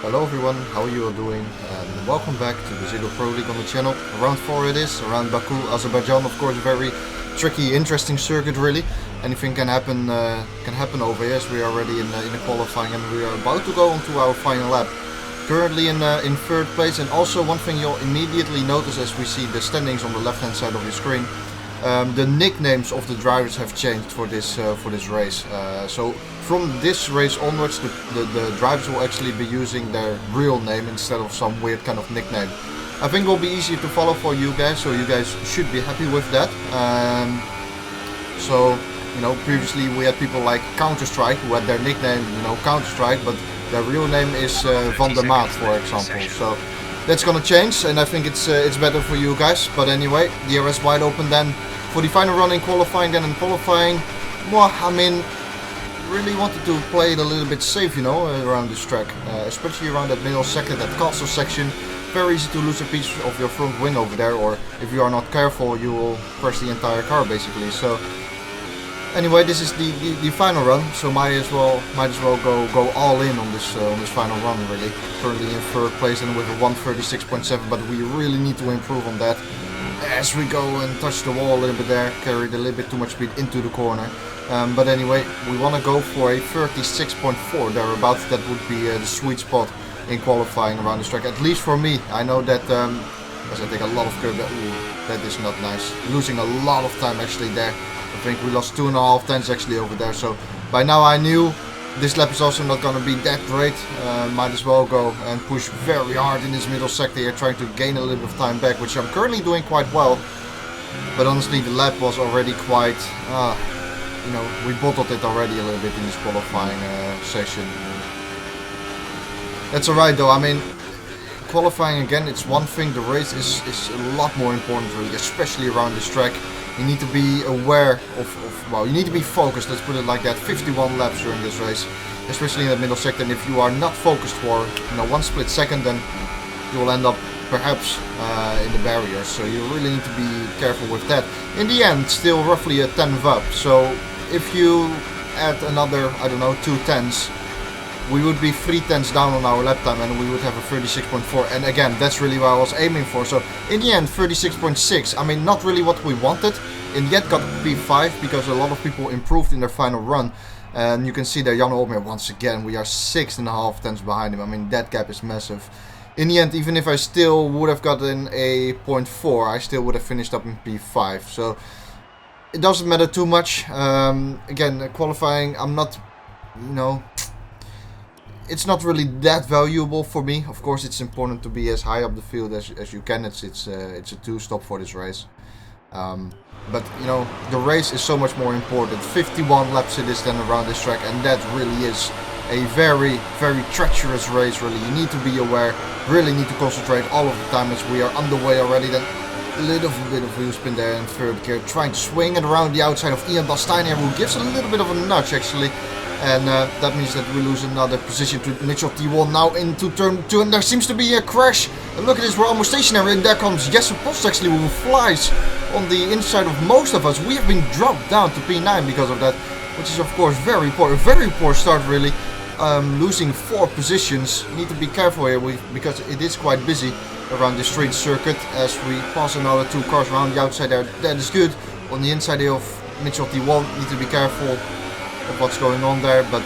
Hello everyone, how are you all doing? And welcome back to the Ziggo Pro League on the channel. Round 4 it is, around Baku, Azerbaijan. Of course, a very tricky, interesting circuit really. Anything can happen over here, as we are already in the qualifying and we are about to go on to our final lap. Currently in third place, and also one thing you'll immediately notice as we see the standings on the left hand side of your screen. The nicknames of the drivers have changed for this race. So from this race onwards, the drivers will actually be using their real name instead of some weird kind of nickname. I think it will be easier to follow for you guys, so you guys should be happy with that. So, you know, previously we had people like Counter-Strike who had their nickname, you know, Counter-Strike, but their real name is Van der Maat, for example. So that's gonna change, and I think it's better for you guys. But anyway, the air is wide open then for the final run in qualifying. Then in qualifying, well, I mean, really wanted to play it a little bit safe, you know, around this track, especially around that middle sector, that castle section. Very easy to lose a piece of your front wing over there, or if you are not careful, you will crash the entire car basically. So anyway, this is the final run, so might as well go all in on this final run really. Currently in third place and with a 136.7, but we really need to improve on that. As we go and touch the wall a little bit there, carried a little bit too much speed into the corner. But anyway, we want to go for a 36.4 thereabouts. That would be the sweet spot in qualifying around this track, at least for me. I know that as I take a lot of curb, that is not nice. Losing a lot of time actually there. I think we lost 2.5 tenths actually over there. So by now I knew this lap is also not going to be that great. Might as well go and push very hard in this middle sector here, trying to gain a little bit of time back, which I'm currently doing quite well. But honestly, the lap was already quite, you know, we bottled it already a little bit in this qualifying session. That's alright though. I mean, qualifying again, it's one thing. The race is a lot more important really, especially around this track. You need to be aware of, well, you need to be focused, let's put it like that. 51 laps during this race, especially in the middle sector. And if you are not focused for, you know, 1 split second, then you will end up perhaps in the barriers. So you really need to be careful with that. In the end, still roughly a 10th up. So if you add another, I don't know, 2 tenths, we would be 3 tenths down on our lap time and we would have a 36.4. And again, that's really what I was aiming for. So in the end, 36.6. I mean, not really what we wanted. In the end, got P5 because a lot of people improved in their final run. And you can see there, Jan Olmer once again, we are 6.5 tenths behind him. I mean, that gap is massive. In the end, even if I still would have gotten a 0.4, I still would have finished up in P5. So it doesn't matter too much. Again, qualifying, I'm not, you know, it's not really that valuable for me. Of course, it's important to be as high up the field as you can. It's a 2-stop for this race. But you know, the race is so much more important. 51 laps it is then around this track, and that really is a very, very treacherous race really. You need to be aware, really need to concentrate all of the time as we are underway already. Then a little bit of wheel spin there in third gear, trying to swing it around the outside of Ian Bastein here, who gives a little bit of a nudge actually. And that means that we lose another position to Mitchell T1 now into turn 2, and there seems to be a crash. And look at this, we're almost stationary, and there comes Jesse Post actually, who flies on the inside of most of us. We have been dropped down to P9 because of that, which is of course very poor, a very poor start really. Losing 4 positions. Need to be careful here because it is quite busy around the street circuit as we pass another 2 cars around the outside there. That is good. On the inside here of Mitchell T1, need to be careful of what's going on there, but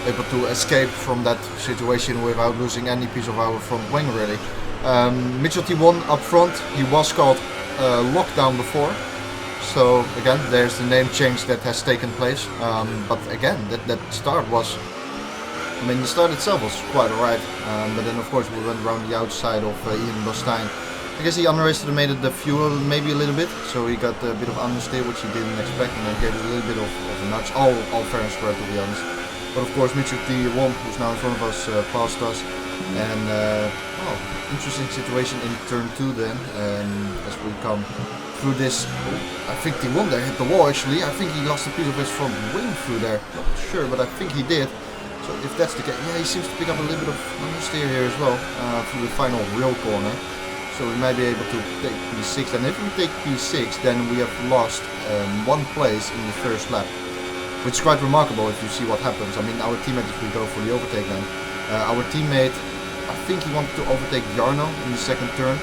able to escape from that situation without losing any piece of our front wing really. Mitchell T1 up front, he was called Lockdown before, so again there's the name change that has taken place. But again, that start was, I mean, the start itself was quite alright, but then of course we went around the outside of Ian Bastein. I guess he underestimated the fuel maybe a little bit, so he got a bit of understeer, which he didn't expect, and then gave it a little bit of a nudge. All fair and square, to be honest. But of course, Mitchell T1, who's now in front of us, passed us. And, well, interesting situation in turn 2 then, as we come through this. I think T1 there hit the wall actually. I think he lost a piece of his front wing through there. Not sure, but I think he did. So if that's the case, yeah, he seems to pick up a little bit of understeer here as well, through the final real corner. So we might be able to take P6, and if we take P6 then we have lost 1 place in the first lap, which is quite remarkable if you see what happens. I mean, our teammate, if we go for the overtake then, our teammate think he wanted to overtake Jarno in the second turn.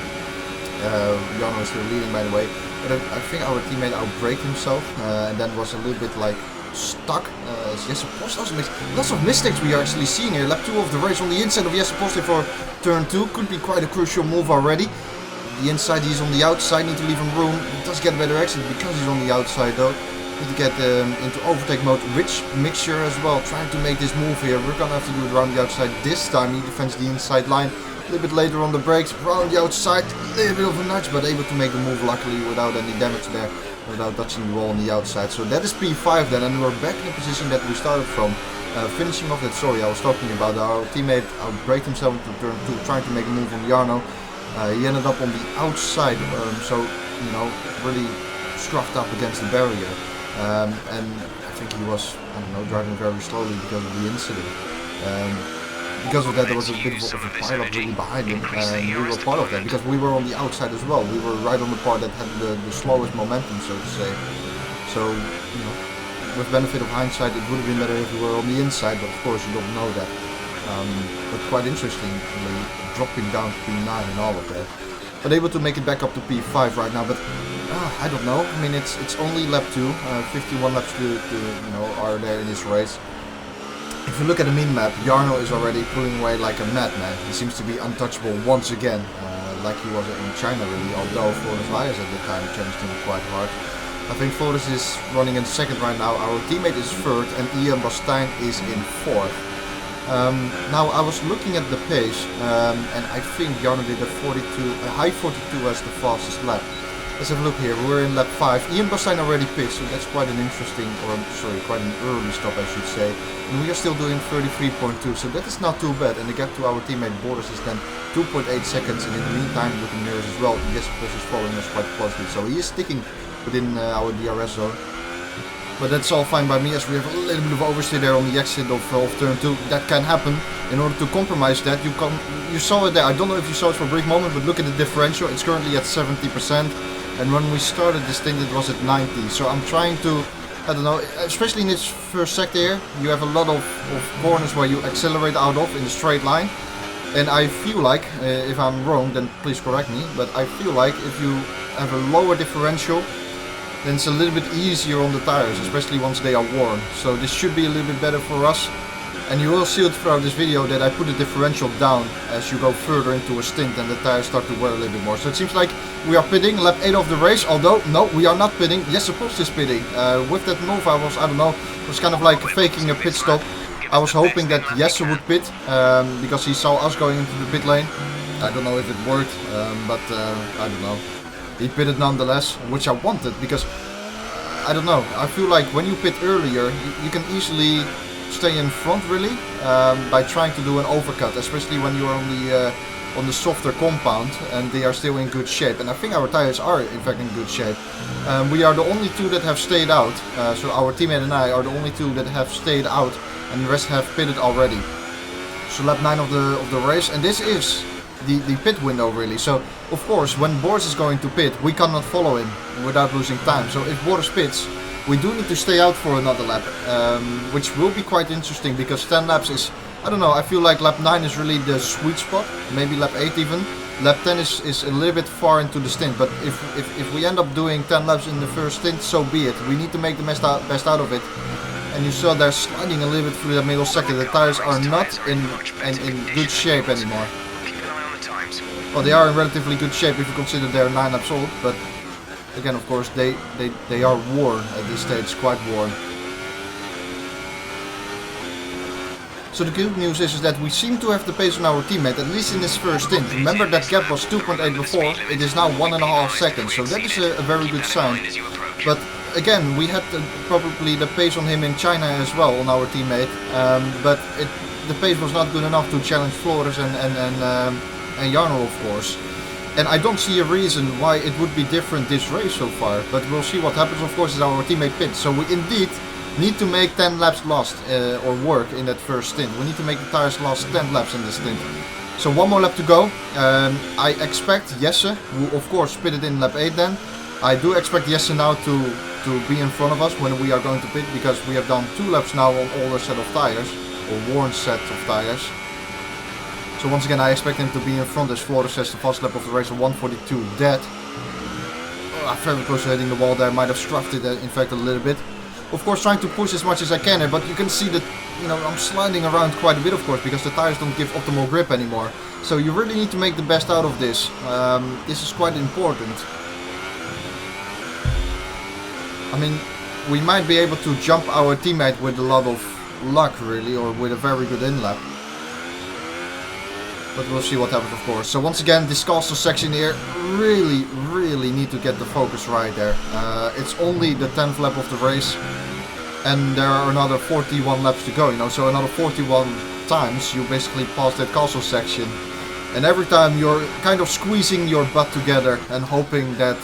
Jarno is still leading, by the way. But I think our teammate outbraked himself and then was a little bit like stuck. Jesse Post also makes lots of mistakes we are actually seeing here. Lap 2 of the race on the inside of Jesse Post for turn 2 could be quite a crucial move already. The inside, he's on the outside, need to leave him room. He does get a better exit because he's on the outside though. Need to get into overtake mode. Rich mixture as well, trying to make this move here. We're gonna have to do it around the outside this time. He defends the inside line. A little bit later on the brakes, around the outside, a little bit of a nudge, but able to make the move luckily without any damage there, without touching the wall on the outside. So that is P5 then, and we're back in the position that we started from. Finishing off that story I was talking about, our teammate outbraked himself into turn 2, trying to make a move on Jarno. He ended up on the outside, so, you know, really scruffed up against the barrier. And I think he was, I don't know, driving very slowly because of the incident. Because of that, there was a bit of a pile-up really behind him, and we were part of that because we were on the outside as well. We were right on the part that had the slowest momentum, so to say. So, you know, with benefit of hindsight, it would have been better if we were on the inside, but of course you don't know that. But quite interesting, dropping down to P9 and all of that. But able to make it back up to P5 right now, but I don't know. I mean, it's only lap 2, 51 laps to you know, are there in this race. If you look at the min-map, Jarno is already pulling away like a madman. He seems to be untouchable once again, like he was in China really, although Flores Vyas at the time challenged him quite hard. I think Flores is running in second right now, our teammate is third, and Ian Bastijn is in fourth. Now I was looking at the pace, and I think Jarno did a high 42 as the fastest lap. Let's have a look here. We're in lap 5. Ian Bastijn already pitched, so that's quite an interesting, or sorry, quite an early stop I should say. And we are still doing 33.2, so that is not too bad. And the gap to our teammate Borders is then 2.8 seconds. And in the meantime, looking mirrors as well, Jesse Post is following us quite closely. So he is sticking within our DRS zone. But that's all fine by me, as we have a little bit of oversteer there on the exit of turn 2. That can happen. In order to compromise that, you saw it there. I don't know if you saw it for a brief moment, but look at the differential. It's currently at 70%. And when we started this thing, it was at 90. So I'm trying to, I don't know, especially in this first sector here, you have a lot of corners where you accelerate out of in a straight line. And I feel like, if I'm wrong, then please correct me, but I feel like if you have a lower differential, then it's a little bit easier on the tires, especially once they are worn. So this should be a little bit better for us. And you will see it throughout this video that I put the differential down as you go further into a stint and the tires start to wear a little bit more. So it seems like we are pitting, lap 8 of the race, although no, we are not pitting. Yes, Post is pitting. With that move I don't know, it was kind of like faking a pit stop. I was hoping that Jesse would pit, because he saw us going into the pit lane. I don't know if it worked, but I don't know. He pitted nonetheless, which I wanted, because I don't know, I feel like when you pit earlier, you can easily stay in front really, by trying to do an overcut, especially when you are on the softer compound and they are still in good shape. And I think our tires are in fact in good shape. We are the only two that have stayed out, so our teammate and I are the only two that have stayed out, and the rest have pitted already. So lap 9 of the race, and this is the pit window really. So of course when Boris is going to pit, we cannot follow him without losing time. So if Boris pits, we do need to stay out for another lap, which will be quite interesting, because 10 laps is, I don't know, I feel like lap 9 is really the sweet spot, maybe lap 8 even. Lap 10 is a little bit far into the stint, but if we end up doing 10 laps in the first stint, so be it. We need to make the best out of it. And you saw they're sliding a little bit through that middle sector. The tires are not in good shape anymore. Well, they are in relatively good shape if you consider they're 9 laps old, but again, of course, they are worn at this stage, quite worn. So the good news is that we seem to have the pace on our teammate, at least in this first stint. Remember that gap was 2.8 before, it is now 1.5 seconds, so that is a very good sign. But again, we had probably the pace on him in China as well, on our teammate, but the pace was not good enough to challenge Flores and Jarno, of course. And I don't see a reason why it would be different this race so far, but we'll see what happens. Of course, as our teammate pits, so we indeed need to make 10 laps last, or work in that first stint. We need to make the tires last 10 laps in this stint. So one more lap to go. I expect Jesse, who of course pitted in lap 8 then, I do expect Jesse now to be in front of us when we are going to pit, because we have done 2 laps now on older set of tires, or worn set of tires. So once again, I expect him to be in front as Flores says the fast lap of the race of 1:42 dead. Oh, very close to hitting the wall there. Might have struck it in fact a little bit. Of course, trying to push as much as I can here, but you can see that, you know, I'm sliding around quite a bit, of course, because the tires don't give optimal grip anymore. So you really need to make the best out of this. This is quite important. I mean, we might be able to jump our teammate with a lot of luck, really, or with a very good in-lap. But we'll see what happens, of course. So once again, this castle section here, really need to get the focus right there. It's only the 10th lap of the race, and there are another 41 laps to go, you know. So another 41 times you basically pass that castle section. And every time you're kind of squeezing your butt together and hoping that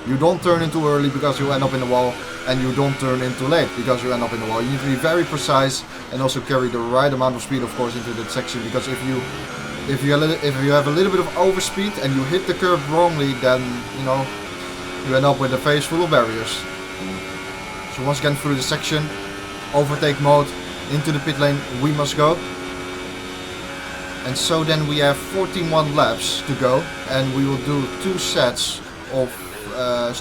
you don't turn in too early because you end up in the wall, and you don't turn in too late because you end up in the wall. You need to be very precise and also carry the right amount of speed, of course, into that section, because if you have a little bit of overspeed and you hit the curb wrongly, then, you know, you end up with a face full of barriers. So once again, through the section, overtake mode, into the pit lane we must go. And so then we have 41 laps to go, and we will do 2 sets of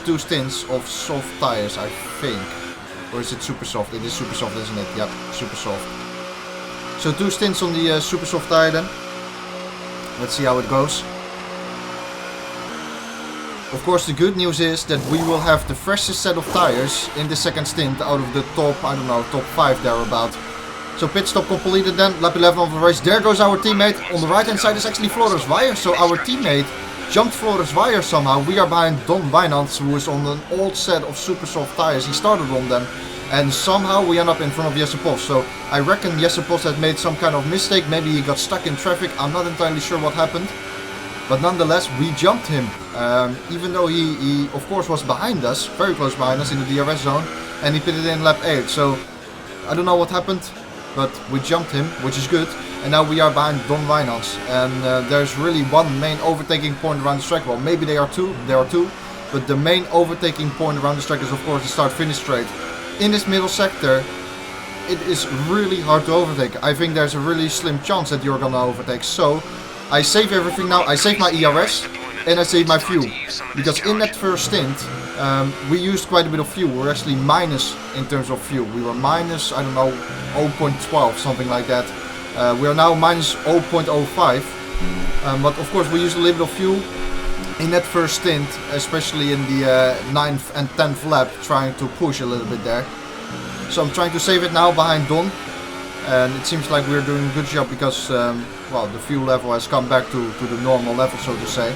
2 stints of soft tires, I think. Or is it super soft? It is super soft, isn't it? Yep, super soft. So 2 stints on the super soft tire then. Let's see how it goes. Of course, the good news is that we will have the freshest set of tires in the second stint out of the top, I don't know, top 5 thereabout. So pit stop completed then, lap 11 of the race. There goes our teammate. On the right hand side is actually Flores Wire. So our teammate jumped Flores Wire somehow. We are behind Don Wijnands, who is on an old set of super soft tires. He started on them. And somehow we end up in front of Jesse Post. So I reckon Jesse Post had made some kind of mistake. Maybe he got stuck in traffic. I'm not entirely sure what happened. But nonetheless, we jumped him. Even though he of course was behind us. Very close behind us in the DRS zone. And he pitted in lap 8. So I don't know what happened. But we jumped him, which is good. And now we are behind Don Wijnands. And there's really one main overtaking point around the track. Well, maybe there are two. But the main overtaking point around the track is of course the start-finish straight. In this middle sector, it is really hard to overtake. I think there's a really slim chance that you're gonna overtake. So I save everything now. I save my ERS and I save my fuel. Because in that first stint, we used quite a bit of fuel. We're actually minus in terms of fuel. We were minus, I don't know, 0.12, something like that. We are now minus 0.05. But of course we used a little bit of fuel in that first stint, especially in the 9th and 10th lap, trying to push a little bit there. So I'm trying to save it now behind Don. And it seems like we're doing a good job because, well, the fuel level has come back to the normal level, so to say.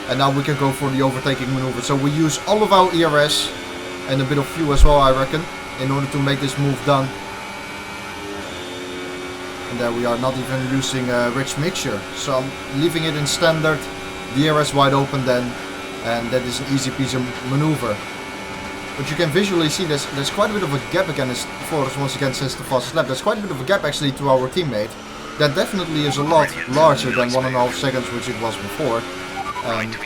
And now we can go for the overtaking maneuver. So we use all of our ERS and a bit of fuel as well, I reckon, in order to make this move done. And there we are, not even using a rich mixture. So I'm leaving it in standard, DRS wide open then, and that is an easy piece of maneuver. But you can visually see there's quite a bit of a gap again, as Flores once again says the fastest lap. There's quite a bit of a gap actually to our teammate. That definitely is a lot larger than 1.5 seconds, which it was before.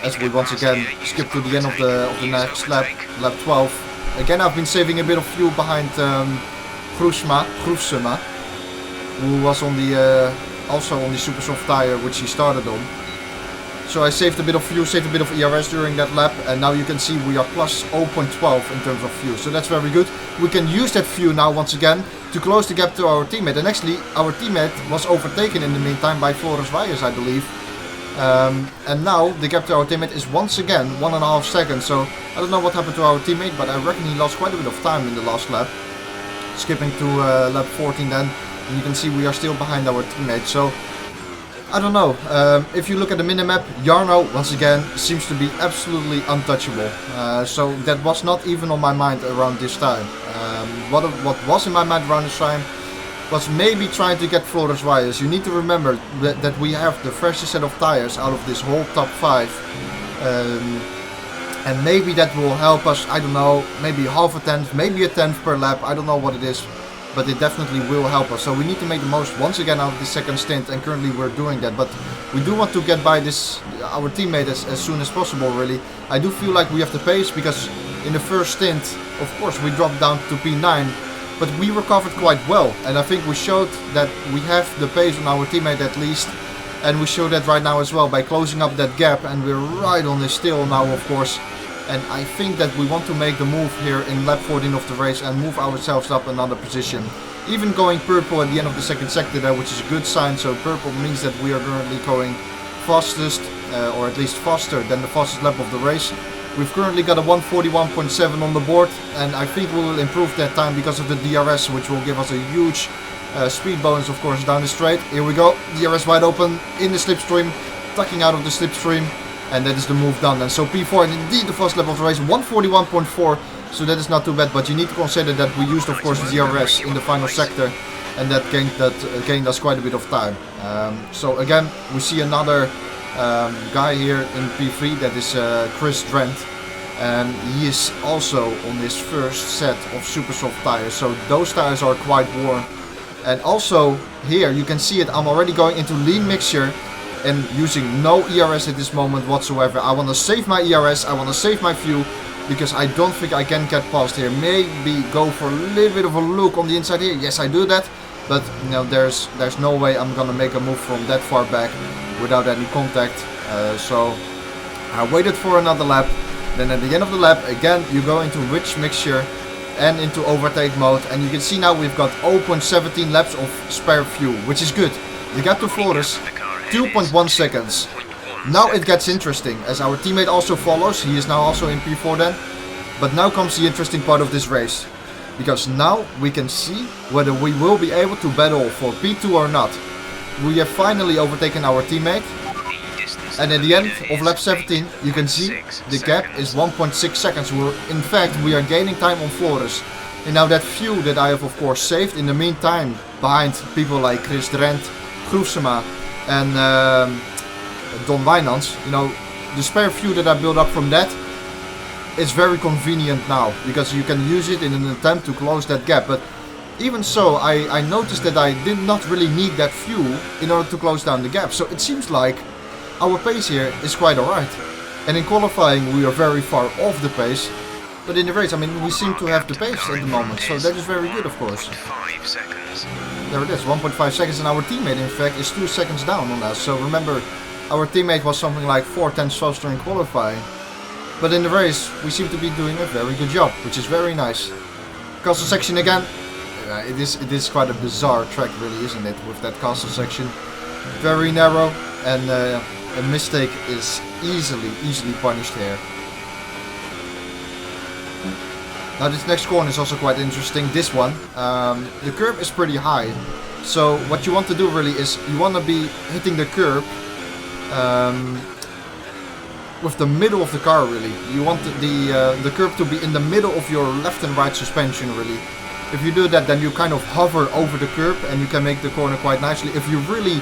As we once again skip to the end of the next lap, lap 12. Again, I've been saving a bit of fuel behind Groesema, who was on the also on the super soft tire, which he started on. So I saved a bit of fuel, saved a bit of ERS during that lap, and now you can see we are plus 0.12 in terms of fuel. So that's very good. We can use that fuel now once again to close the gap to our teammate. And actually, our teammate was overtaken in the meantime by Flores Wires, I believe. And now the gap to our teammate is once again 1.5 seconds. So I don't know what happened to our teammate, but I reckon he lost quite a bit of time in the last lap. Skipping to lap 14 then, and you can see we are still behind our teammate. So I don't know. If you look at the minimap, Jarno once again seems to be absolutely untouchable. So that was not even on my mind around this time. What was in my mind around this time was maybe trying to get Flores Wires. You need to remember that we have the freshest set of tires out of this whole top 5. And maybe that will help us, I don't know, maybe half a tenth, maybe a tenth per lap. I don't know what it is, but it definitely will help us. So we need to make the most once again out of the second stint, and currently we're doing that. But we do want to get by our teammate as soon as possible, really. I do feel like we have the pace, because in the first stint, of course, we dropped down to P9. But we recovered quite well, and I think we showed that we have the pace on our teammate at least. And we show that right now as well by closing up that gap, and we're right on this tail now, of course. And I think that we want to make the move here in lap 14 of the race and move ourselves up another position. Even going purple at the end of the second sector there, which is a good sign. So purple means that we are currently going fastest, or at least faster than the fastest lap of the race. We've currently got a 141.7 on the board, and I think we will improve that time because of the DRS, which will give us a huge speed bonus, of course, down the straight. Here we go, DRS wide open in the slipstream, tucking out of the slipstream, and that is the move done. And so P4, and indeed the first lap of the race, 141.4, so that is not too bad, but you need to consider that we used, of course, the DRS in the final sector, and that gained us quite a bit of time. So again, we see another guy here in P3, that is Chris Drent, and he is also on his first set of super soft tires, so those tires are quite worn. And also here you can see it, I'm already going into lean mixture and using no ERS at this moment whatsoever. I want to save my ERS, I want to save my fuel, because I don't think I can get past here. Maybe go for a little bit of a look on the inside here. Yes, I do that, but you know, there's no way I'm gonna make a move from that far back without any contact. So I waited for another lap. Then at the end of the lap, again, you go into rich mixture and into overtake mode, and you can see now we've got 0.17 laps of spare fuel, which is good. The gap to Flores, 2.1 seconds. Now it gets interesting, as our teammate also follows. He is now also in P4 then. But now comes the interesting part of this race, because now we can see whether we will be able to battle for P2 or not. We have finally overtaken our teammate, and at the end of lap 17 you can see the gap is 1.6 seconds. In fact, we are gaining time on Flores. And now that fuel that I have of course saved in the meantime behind people like Chris Drent, Groefsema and Don Wijnands, you know, the spare fuel that I built up from that is very convenient now, because you can use it in an attempt to close that gap. But even so, I noticed that I did not really need that fuel in order to close down the gap. So it seems like our pace here is quite alright. And in qualifying we are very far off the pace. But in the race, I mean, we seem to have the pace at the moment. So that is very good, of course. There it is, 1.5 seconds. And our teammate, in fact, is 2 seconds down on us. So remember, our teammate was something like 4/10 faster in qualifying. But in the race, we seem to be doing a very good job, which is very nice. Castle section again. It is quite a bizarre track, really, isn't it? With that castle section. Very narrow, and a mistake is easily punished here. Now this next corner is also quite interesting. This one, the curb is pretty high. So what you want to do really is you want to be hitting the curb with the middle of the car, really. You want the curb to be in the middle of your left and right suspension, really. If you do that, then you kind of hover over the curb and you can make the corner quite nicely. If you really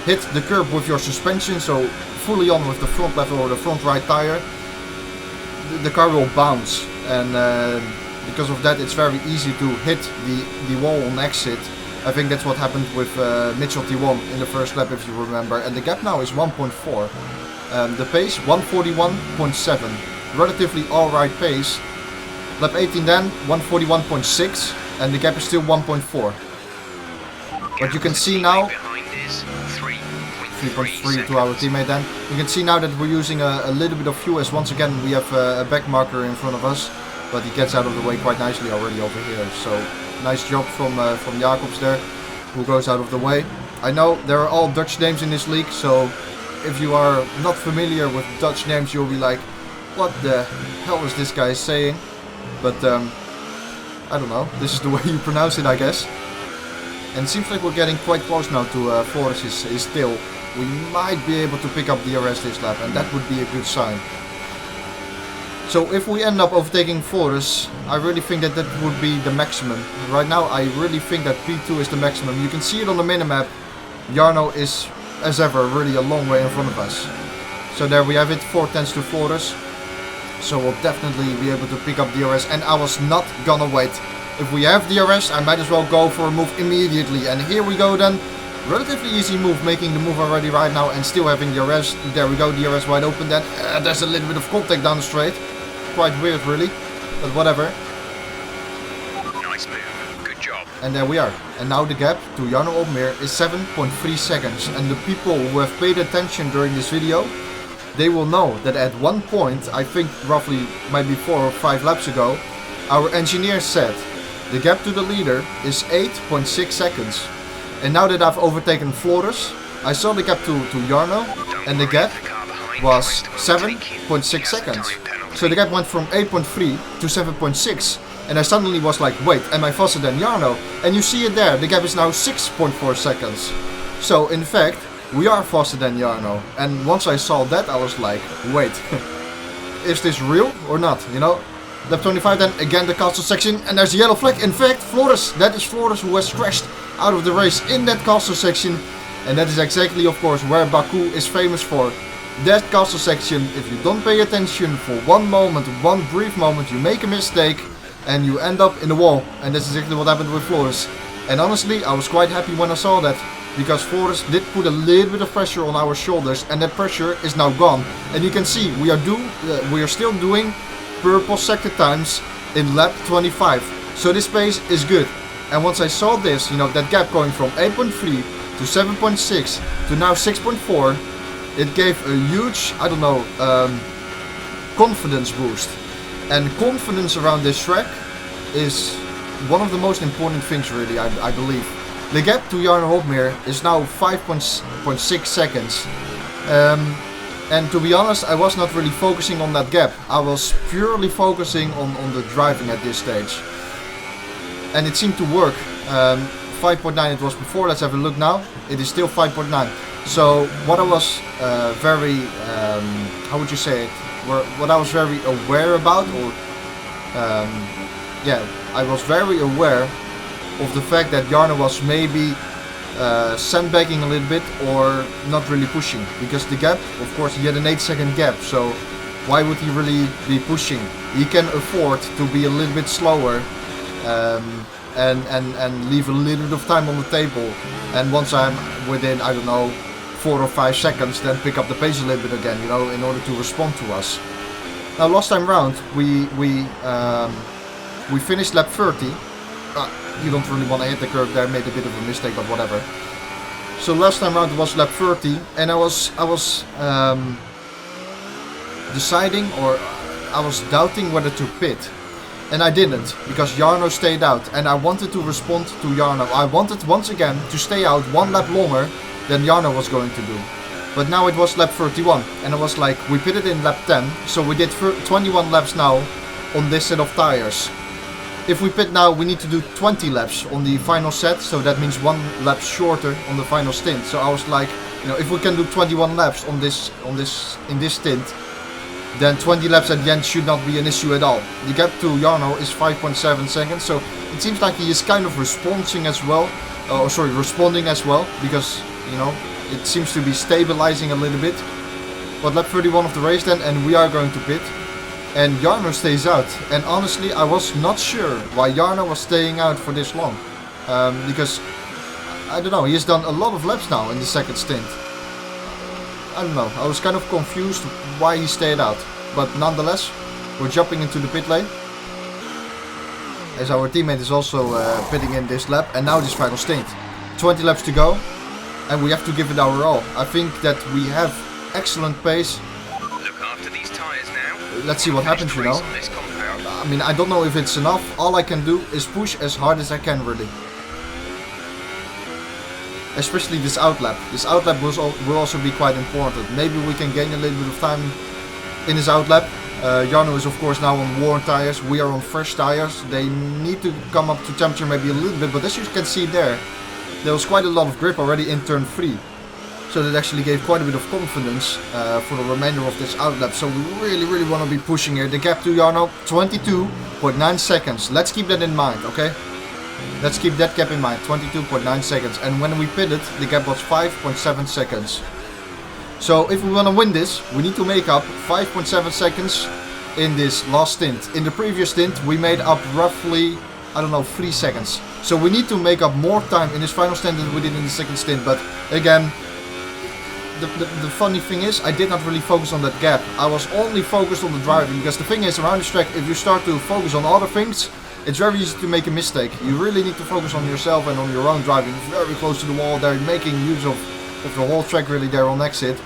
hit the curb with your suspension, so fully on with the front left or the front right tire, the car will bounce, and because of that it's very easy to hit the wall on exit. I think that's what happened with Mitchell T1 in the first lap, if you remember, and the gap now is 1.4. The pace 141.7, relatively alright pace. Lap 18 then 141.6, and the gap is still 1.4. But you can see now 3.3 to our teammate then. You can see now that we're using a little bit of fuel, as once again we have a back marker in front of us, but he gets out of the way quite nicely already over here. So nice job from Jacobs there, who goes out of the way. I know there are all Dutch names in this league, so if you are not familiar with Dutch names, you'll be like, what the hell is this guy saying? But I don't know, this is the way you pronounce it, I guess. And it seems like we're getting quite close now to Flores' his tail. We might be able to pick up the DRS this lap, and that would be a good sign. So if we end up overtaking Flores, I really think that would be the maximum. Right now I really think that P2 is the maximum. You can see it on the minimap. Jarno is, as ever, really a long way in front of us. So there we have it, 4/10 to Flores. So we'll definitely be able to pick up DRS, and I was not gonna wait. If we have DRS, I might as well go for a move immediately. And here we go then. Relatively easy move, making the move already right now and still having DRS. There we go, DRS wide open then. There's a little bit of contact down the straight. Quite weird really, but whatever. Nice move, good job. And there we are. And now the gap to Jarno Opmeer is 7.3 seconds. And the people who have paid attention during this video, they will know that at one point, I think roughly maybe 4 or 5 laps ago, our engineer said the gap to the leader is 8.6 seconds. And now that I've overtaken Flores, I saw the gap to Jarno, and the gap was 7.6 seconds. So the gap went from 8.3 to 7.6. And I suddenly was like, wait, am I faster than Jarno? And you see it there, the gap is now 6.4 seconds. So in fact, we are faster than Jarno. And once I saw that, I was like, wait, is this real or not, you know? Lap 25 then, again the castle section, and there's a yellow flag. In fact, Flores, that is Flores who has crashed out of the race in that castle section. And that is exactly, of course, where Baku is famous for. That castle section, if you don't pay attention for one moment, one brief moment, you make a mistake and you end up in the wall. And that's exactly what happened with Flores. And honestly, I was quite happy when I saw that, because Flores did put a little bit of pressure on our shoulders, and that pressure is now gone. And you can see we are still doing purple sector times in lap 25. So this pace is good. And once I saw this, you know, that gap going from 8.3 to 7.6 to now 6.4, it gave a huge, I don't know, confidence boost. And confidence around this track is one of the most important things, really, I believe. The gap to Jarno Opmeer is now 5.6 seconds. And to be honest, I was not really focusing on that gap. I was purely focusing on the driving at this stage. And it seemed to work. 5.9 it was before, let's have a look now. It is still 5.9. So what I was very, how would you say it? What I was very aware about, or yeah, I was very aware of the fact that Jarno was maybe sandbagging a little bit or not really pushing, because the gap, of course, he had an 8-second gap, so why would he really be pushing? He can afford to be a little bit slower and leave a little bit of time on the table, and once I'm within, I don't know, 4 or 5 seconds, then pick up the pace a little bit again, you know, in order to respond to us. Now last time round we finished lap 30. You don't really want to hit the curve there, made a bit of a mistake, but whatever. So last time round was lap 30, and I was deciding, or I was doubting whether to pit. And I didn't, because Jarno stayed out, and I wanted to respond to Jarno. I wanted once again to stay out 1 lap longer than Jarno was going to do. But now it was lap 31, and I was like, we pitted in lap 10, so we did 21 laps now on this set of tires. If we pit now, we need to do 20 laps on the final set, so that means 1 lap shorter on the final stint. So I was like, you know, if we can do 21 laps in this stint, then 20 laps at the end should not be an issue at all. The gap to Jarno is 5.7 seconds, so it seems like he is kind of responding as well, because, you know, it seems to be stabilizing a little bit. But lap 31 of the race then, and we are going to pit. And Jarno stays out. And honestly, I was not sure why Jarno was staying out for this long. Because, I don't know, he has done a lot of laps now in the second stint. I don't know, I was kind of confused why he stayed out. But nonetheless, we're jumping into the pit lane. As our teammate is also pitting in this lap. And now this final stint. 20 laps to go. And we have to give it our all. I think that we have excellent pace. Look after these tires now. Let's see what happens, you know. I mean, I don't know if it's enough. All I can do is push as hard as I can, really. Especially this outlap. This outlap will also be quite important. Maybe we can gain a little bit of time in this outlap. Jarno is of course now on worn tires. We are on fresh tires. They need to come up to temperature maybe a little bit. But as you can see there was quite a lot of grip already in turn 3. So that actually gave quite a bit of confidence for the remainder of this outlap. So we really want to be pushing here. The gap to Jarno, 22.9 seconds. Let's keep that in mind, okay? Let's keep that gap in mind, 22.9 seconds. And when we pitted, the gap was 5.7 seconds. So if we want to win this, we need to make up 5.7 seconds in this last stint. In the previous stint, we made up roughly, I don't know, 3 seconds. So we need to make up more time in this final stint than we did in the second stint. But again, the funny thing is, I did not really focus on that gap. I was only focused on the driving, because the thing is, around this track, if you start to focus on other things, it's very easy to make a mistake. You really need to focus on yourself and on your own driving. Very close to the wall. They're making use of the whole track really there on exit.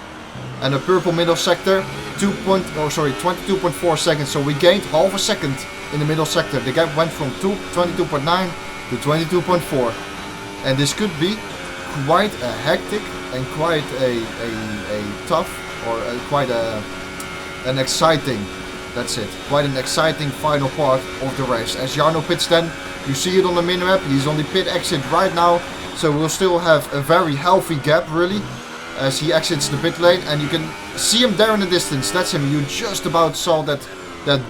And the purple middle sector, 22.4 seconds. So we gained half a second in the middle sector. The gap went from 22.9 to 22.4. And this could be quite a hectic and quite a tough or quite an exciting, that's it, quite an exciting final part of the race. As Jarno pits then, you see it on the minimap, he's on the pit exit right now, so we'll still have a very healthy gap really, as he exits the pit lane, and you can see him there in the distance. That's him. You just about saw that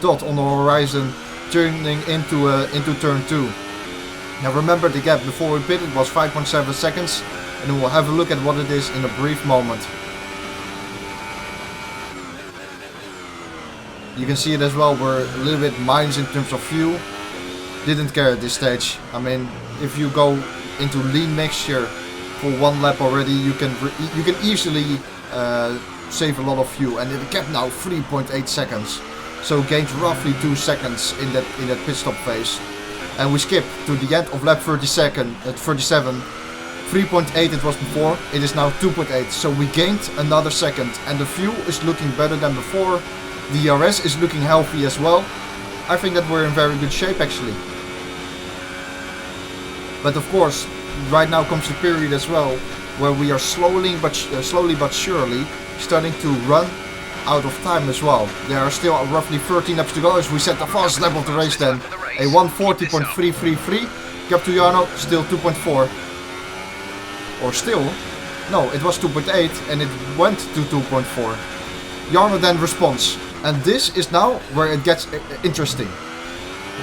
dot on the horizon turning into turn 2. Now remember, the gap before we pitted was 5.7 seconds, and we'll have a look at what it is in a brief moment. You can see it as well, we're a little bit minus in terms of fuel. Didn't care at this stage. I mean, if you go into lean mixture for one lap already, you can easily save a lot of fuel. And it kept now 3.8 seconds, so gained roughly 2 seconds in that pit stop phase. And we skip to the end of lap 37. 3.8 it was before, it is now 2.8. So we gained another second, and the fuel is looking better than before. The ERS is looking healthy as well. I think that we're in very good shape actually. But of course, right now comes the period as well where we are slowly but surely starting to run out of time as well. There are still roughly 13 laps to go as we set the fastest lap of the race then. A 140.333. Gap to Jarno, still 2.4. Or still, no, it was 2.8 and it went to 2.4. Jarno then responds. And this is now where it gets interesting.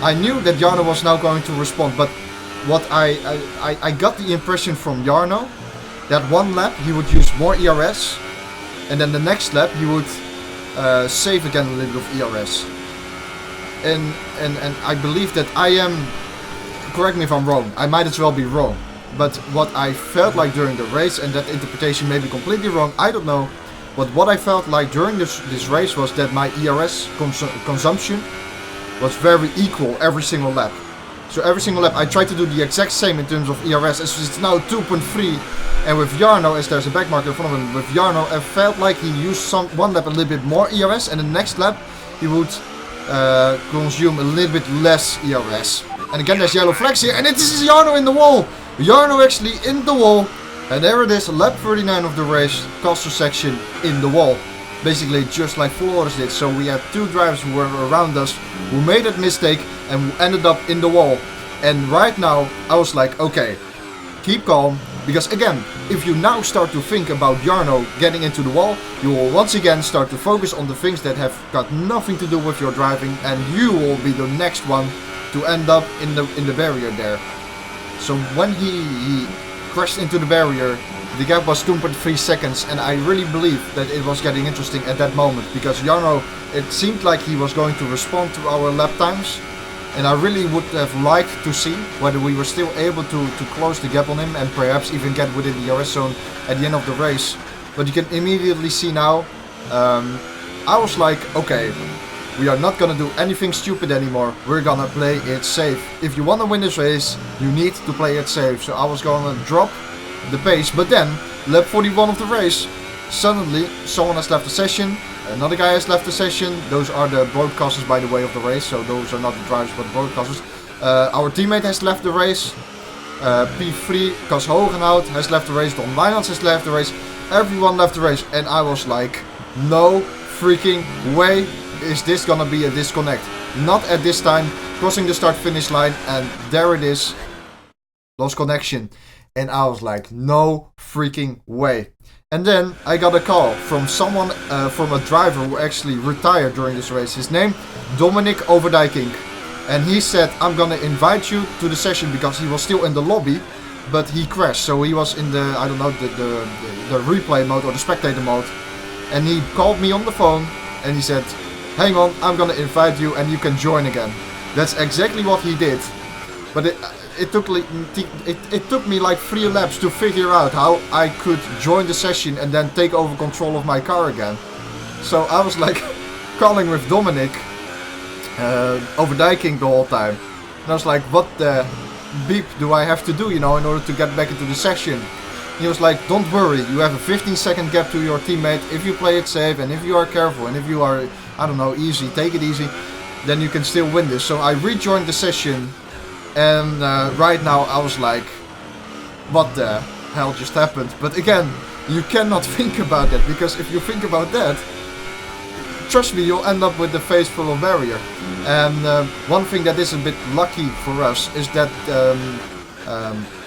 I knew that Jarno was now going to respond, but what I got the impression from Jarno that one lap he would use more ERS, and then the next lap he would save again a little bit of ERS. And I believe that I am, correct me if I'm wrong, I might as well be wrong, but what I felt like during the race, and that interpretation may be completely wrong, I don't know. But what I felt like during this race was that my ERS consumption was very equal every single lap. So every single lap I tried to do the exact same in terms of ERS, as it's now 2.3. And with Jarno, as there's a back marker in front of him, with Jarno I felt like he used one lap a little bit more ERS, and the next lap he would consume a little bit less ERS. And again there's yellow flags here, and it is Jarno in the wall! Jarno actually in the wall. And there it is, lap 39 of the race, caster section in the wall. Basically just like Flores did. So we had two drivers who were around us who made that mistake and ended up in the wall. And right now I was like, okay, keep calm. Because again, if you now start to think about Jarno getting into the wall, you will once again start to focus on the things that have got nothing to do with your driving. And you will be the next one to end up in the barrier there. So when he crashed into the barrier, the gap was 2.3 seconds, and I really believe that it was getting interesting at that moment, because Jarno, it seemed like he was going to respond to our lap times, and I really would have liked to see whether we were still able to close the gap on him and perhaps even get within the ERS zone at the end of the race. But you can immediately see now, I was like, okay, we are not gonna do anything stupid anymore. We're gonna play it safe. If you wanna win this race, you need to play it safe. So I was gonna drop the pace, but then lap 41 of the race, suddenly someone has left the session. Another guy has left the session. Those are the broadcasters, by the way, of the race. So those are not the drivers, but the broadcasters. Our teammate has left the race. P3, Cas Hogenhout has left the race. Don Wijnands has left the race. Everyone left the race, and I was like, no freaking way is this gonna be a disconnect. Not at this time. Crossing the start finish line, and there it is. Lost connection. And I was like, no freaking way. And then I got a call from someone, from a driver who actually retired during this race. His name, Dominic Overdijking. And he said, I'm gonna invite you to the session, because he was still in the lobby, but he crashed. So he was in the, I don't know, the replay mode or the spectator mode. And he called me on the phone and he said, hang on, I'm gonna invite you and you can join again. That's exactly what he did. But it took me like 3 laps to figure out how I could join the session and then take over control of my car again. So I was like calling with Dominic Overdijking the whole time. And I was like, what the beep do I have to do, in order to get back into the session? He was like, don't worry, you have a 15-second gap to your teammate. If you play it safe and if you are careful and if you are, I don't know, easy, take it easy, then you can still win this. So I rejoined the session, and right now I was like, what the hell just happened? But again, you cannot think about that, because if you think about that, trust me, you'll end up with the face full of barrier. And one thing that is a bit lucky for us is that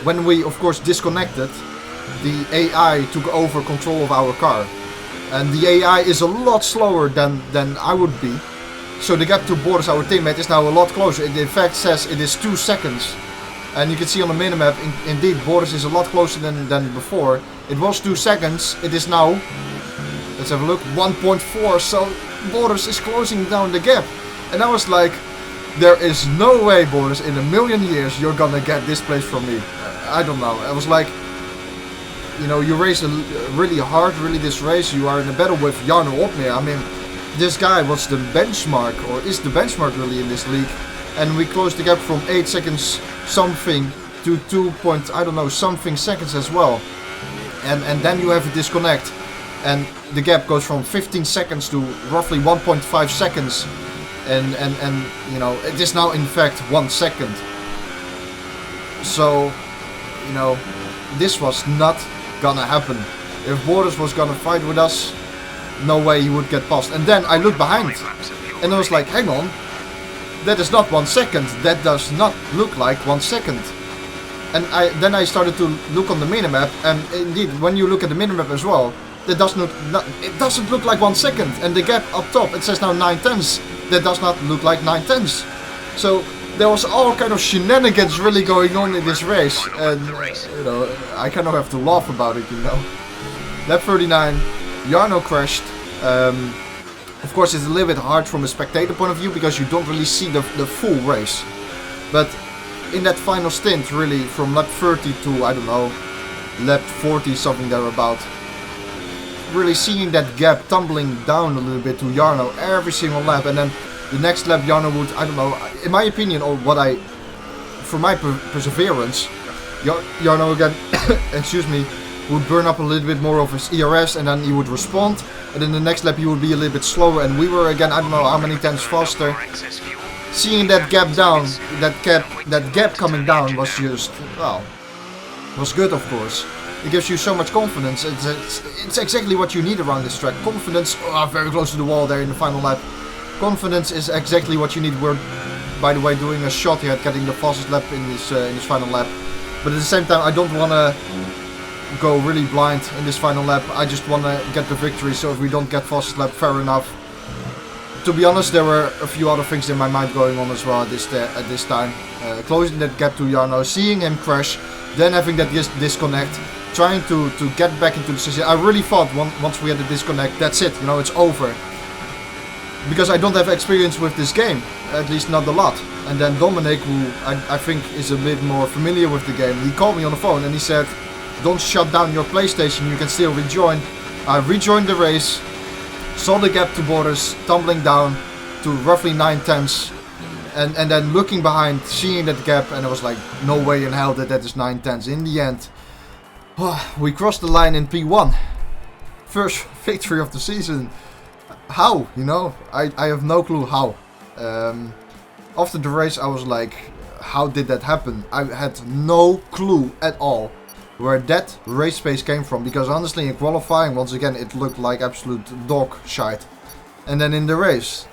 when we, of course, disconnected, the AI took over control of our car. And the AI is a lot slower than I would be. So the gap to Boris, our teammate, is now a lot closer. It in fact says it is 2 seconds. And you can see on the minimap, indeed, Boris is a lot closer than before. It was 2 seconds. It is now, let's have a look, 1.4. So Boris is closing down the gap. And I was like, there is no way, Boris, in a million years you're gonna get this place from me. I don't know. I was like, you race really hard, really this race. You are in a battle with Jarno Opmeer. I mean, this guy was the benchmark, or is the benchmark really in this league. And we closed the gap from 8 seconds something to 2 point, I don't know, something seconds as well. And then you have a disconnect. And the gap goes from 15 seconds to roughly 1.5 seconds. And it is now in fact 1 second. So, this was not gonna happen. If Boris was gonna fight with us, no way he would get past. And then I looked behind and I was like, hang on, that is not 1 second. That does not look like 1 second. And then I started to look on the minimap, and indeed, when you look at the minimap as well, it doesn't look like 1 second. And the gap up top, it says now 9/10. That does not look like 9/10. So there was all kind of shenanigans really going on in this race, and I kind of have to laugh about it, Lap 39, Jarno crashed. Of course, it's a little bit hard from a spectator point of view because you don't really see the full race. But in that final stint, really, from lap 30 to, I don't know, lap 40, something thereabout, really seeing that gap tumbling down a little bit to Jarno every single lap, and then the next lap Jarno would, I don't know, in my opinion, or for my perseverance, Jarno again, excuse me, would burn up a little bit more of his ERS, and then he would respond, and then the next lap he would be a little bit slower, and we were again, I don't know how many times faster. Seeing that gap down, that gap coming down was just, well, was good, of course. It gives you so much confidence. It's exactly what you need around this track. Confidence, very close to the wall there in the final lap. Confidence is exactly what you need. We're, by the way, doing a shot here at getting the fastest lap in this final lap. But at the same time, I don't want to go really blind in this final lap. I just want to get the victory. So if we don't get fastest lap, fair enough. To be honest, there were a few other things in my mind going on as well at this time. Closing that gap to Jarno, seeing him crash, then having that disconnect, trying to get back into the session. I really thought once we had the disconnect, that's it, it's over. Because I don't have experience with this game, at least not a lot. And then Dominic, who I think is a bit more familiar with the game, he called me on the phone and he said, don't shut down your PlayStation, you can still rejoin. I rejoined the race, saw the gap to Boris tumbling down to roughly 9/10, and then looking behind, seeing that gap, and I was like, no way in hell that is 9/10. In the end, we crossed the line in P1. First victory of the season. How? I have no clue how. After the race I was like, how did that happen? I had no clue at all where that race pace came from, because honestly in qualifying, once again, it looked like absolute dog shite. And then in the race,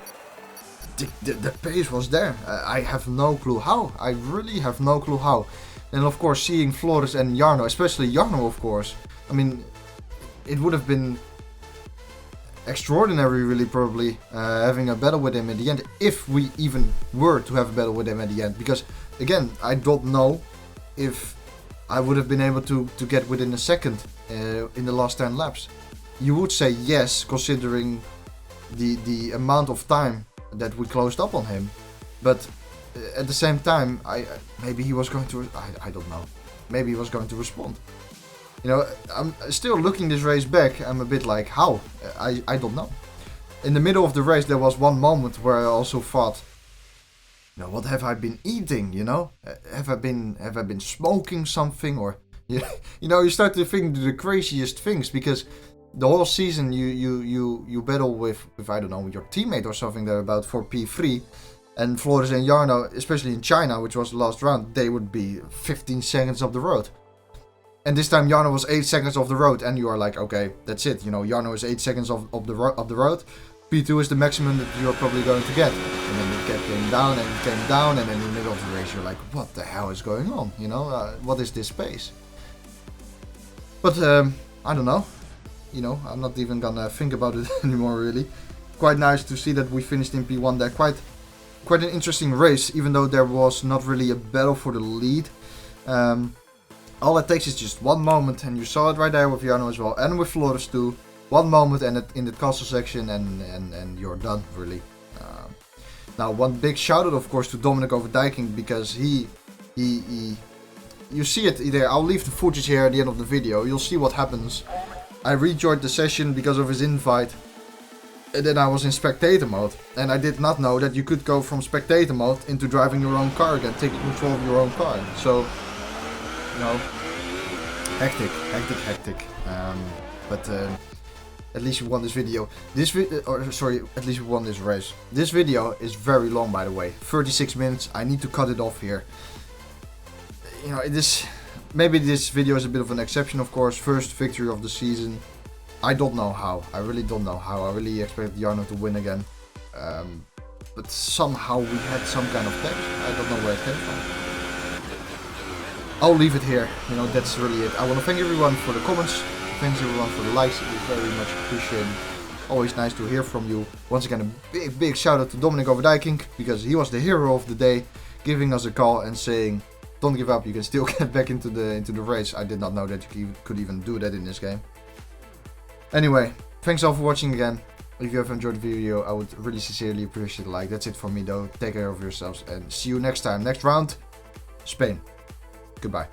the pace was there. I have no clue how. I really have no clue how. And of course, seeing Flores and Jarno, especially Jarno, of course, I mean, it would have been extraordinary, really, probably, having a battle with him at the end, if we even were to have a battle with him at the end. Because, again, I don't know if I would have been able to get within a second in the last 10 laps. You would say yes, considering the amount of time that we closed up on him. But at the same time, maybe he was going to, I don't know, maybe he was going to respond. I'm still looking this race back, I'm a bit like, how? I don't know. In the middle of the race there was one moment where I also thought, you know, what have I been eating? You know, have I been smoking something, or you know, you start to think the craziest things, because the whole season you battle with I don't know, your teammate or something there about for P3, and Flores and Jarno, especially in China, which was the last round, they would be 15 seconds off the road. And this time Jarno was 8 seconds off the road, and you are like, okay, that's it. You know, Jarno is 8 seconds off the road. P2 is the maximum that you're probably going to get. And then it came down and it came down, and then in the middle of the race you're like, what the hell is going on? You know, what is this pace? But I don't know. You know, I'm not even gonna think about it anymore, really. Quite nice to see that we finished in P1 there. Quite an interesting race, even though there was not really a battle for the lead. All it takes is just one moment, and you saw it right there with Jarno as well, and with Flores too. One moment and in the castle section, and you're done, really. Now, one big shout out, of course, to Dominic Overdijking, because he you see it there. I'll leave the footage here at the end of the video. You'll see what happens. I rejoined the session because of his invite, and then I was in spectator mode, and I did not know that you could go from spectator mode into driving your own car again, taking control of your own car. So, you know, hectic. But at least we won this video. At least we won this race. This video is very long, by the way, 36 minutes. I need to cut it off here. You know, maybe this video is a bit of an exception, of course. First victory of the season. I don't know how. I really don't know how. I really expected Jarno to win again. But somehow we had some kind of tech. I don't know where it came from. I'll leave it here. You know, that's really it. I want to thank everyone for the comments. Thanks everyone for the likes. It is very much appreciated. Always nice to hear from you. Once again, a big shout out to Dominic Overdijking, because he was the hero of the day, giving us a call and saying, don't give up, you can still get back into the race. I did not know that you could even do that in this game. Anyway, thanks all for watching again. If you have enjoyed the video, I would really sincerely appreciate a like. That's it from me though. Take care of yourselves and see you next time. Next round, Spain. Goodbye.